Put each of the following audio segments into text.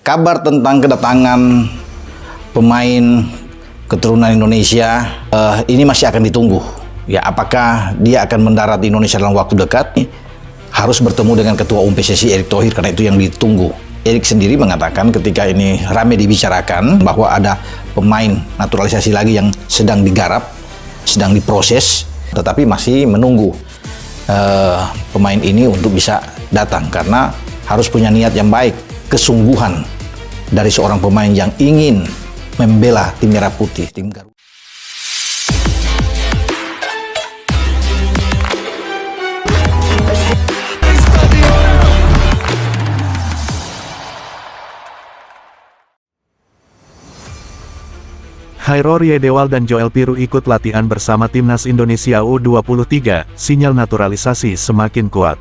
kabar tentang kedatangan pemain keturunan Indonesia ini masih akan ditunggu. Ya, apakah dia akan mendarat di Indonesia dalam waktu dekat? Harus bertemu dengan Ketua Umum PSSI Erick Thohir, karena itu yang ditunggu. Erick sendiri mengatakan ketika ini ramai dibicarakan bahwa ada pemain naturalisasi lagi yang sedang digarap, sedang diproses, tetapi masih menunggu pemain ini untuk bisa datang, karena harus punya niat yang baik, kesungguhan dari seorang pemain yang ingin membela tim Merah Putih, tim Garuda. Hairor Yedewal dan Joel Piru ikut latihan bersama Timnas Indonesia U23, sinyal naturalisasi semakin kuat.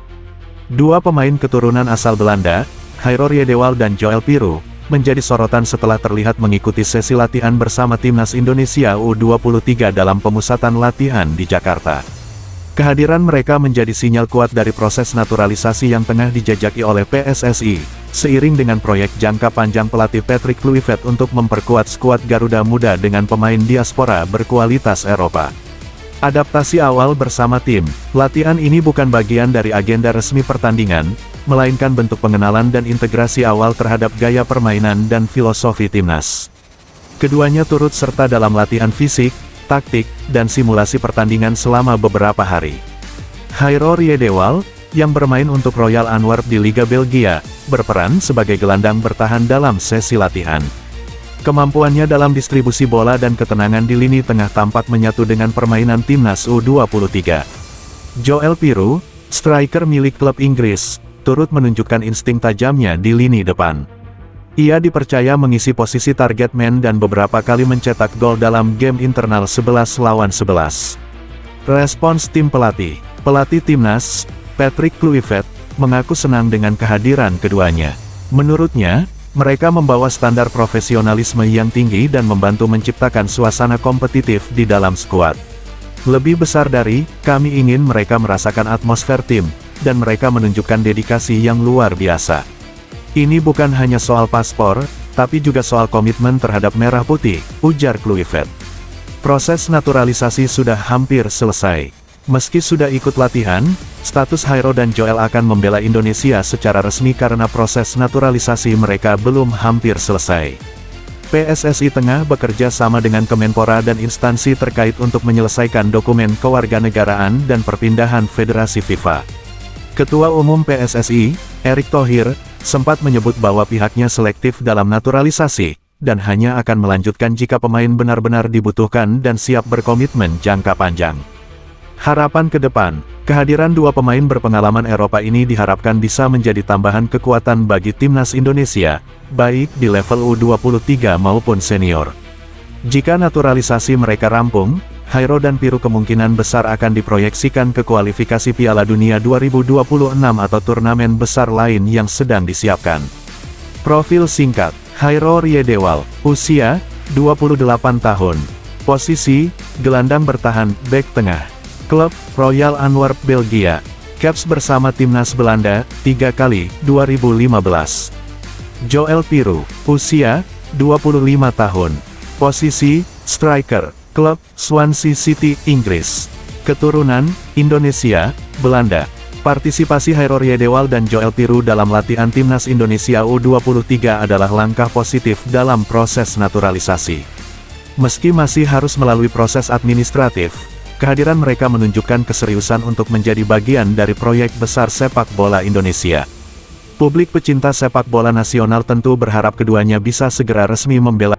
Dua pemain keturunan asal Belanda, Hairor Yedewal dan Joel Piru, menjadi sorotan setelah terlihat mengikuti sesi latihan bersama Timnas Indonesia U23 dalam pemusatan latihan di Jakarta. Kehadiran mereka menjadi sinyal kuat dari proses naturalisasi yang tengah dijajaki oleh PSSI, seiring dengan proyek jangka panjang pelatih Patrick Kluivert untuk memperkuat skuad Garuda Muda dengan pemain diaspora berkualitas Eropa. Adaptasi awal bersama tim, latihan ini bukan bagian dari agenda resmi pertandingan, melainkan bentuk pengenalan dan integrasi awal terhadap gaya permainan dan filosofi timnas. Keduanya turut serta dalam latihan fisik, taktik, dan simulasi pertandingan selama beberapa hari. Hairor Yedewal, yang bermain untuk Royal Antwerp di Liga Belgia, berperan sebagai gelandang bertahan dalam sesi latihan. Kemampuannya dalam distribusi bola dan ketenangan di lini tengah tampak menyatu dengan permainan timnas U23. Joel Piru, striker milik klub Inggris, turut menunjukkan insting tajamnya di lini depan. Ia dipercaya mengisi posisi target man dan beberapa kali mencetak gol dalam game internal 11 lawan 11. Respons tim pelatih timnas, Patrick Kluivert, mengaku senang dengan kehadiran keduanya. Menurutnya, mereka membawa standar profesionalisme yang tinggi dan membantu menciptakan suasana kompetitif di dalam skuad. Lebih besar dari, kami ingin mereka merasakan atmosfer tim, dan mereka menunjukkan dedikasi yang luar biasa. Ini bukan hanya soal paspor, tapi juga soal komitmen terhadap Merah Putih, ujar Kluivert. Proses naturalisasi sudah hampir selesai. Meski sudah ikut latihan, status Hairor dan Joel akan membela Indonesia secara resmi karena proses naturalisasi mereka belum hampir selesai. PSSI tengah bekerja sama dengan Kemenpora dan instansi terkait untuk menyelesaikan dokumen kewarganegaraan dan perpindahan Federasi FIFA. Ketua Umum PSSI, Erick Thohir, sempat menyebut bahwa pihaknya selektif dalam naturalisasi, dan hanya akan melanjutkan jika pemain benar-benar dibutuhkan dan siap berkomitmen jangka panjang. Harapan ke depan, kehadiran dua pemain berpengalaman Eropa ini diharapkan bisa menjadi tambahan kekuatan bagi timnas Indonesia, baik di level U23 maupun senior. Jika naturalisasi mereka rampung, Hairor dan Piru kemungkinan besar akan diproyeksikan ke kualifikasi Piala Dunia 2026 atau turnamen besar lain yang sedang disiapkan. Profil singkat, Hairor Yedewal, usia, 28 tahun. Posisi, gelandang bertahan, bek tengah. Klub, Royal Antwerp Belgia. Caps bersama timnas Belanda, 3 kali, 2015. Joel Piru, usia, 25 tahun. Posisi, striker. Klub, Swansea City, Inggris. Keturunan, Indonesia, Belanda. Partisipasi Hairor Yedewal dan Joel Piru dalam latihan Timnas Indonesia U23 adalah langkah positif dalam proses naturalisasi. Meski masih harus melalui proses administratif, kehadiran mereka menunjukkan keseriusan untuk menjadi bagian dari proyek besar sepak bola Indonesia. Publik pecinta sepak bola nasional tentu berharap keduanya bisa segera resmi membela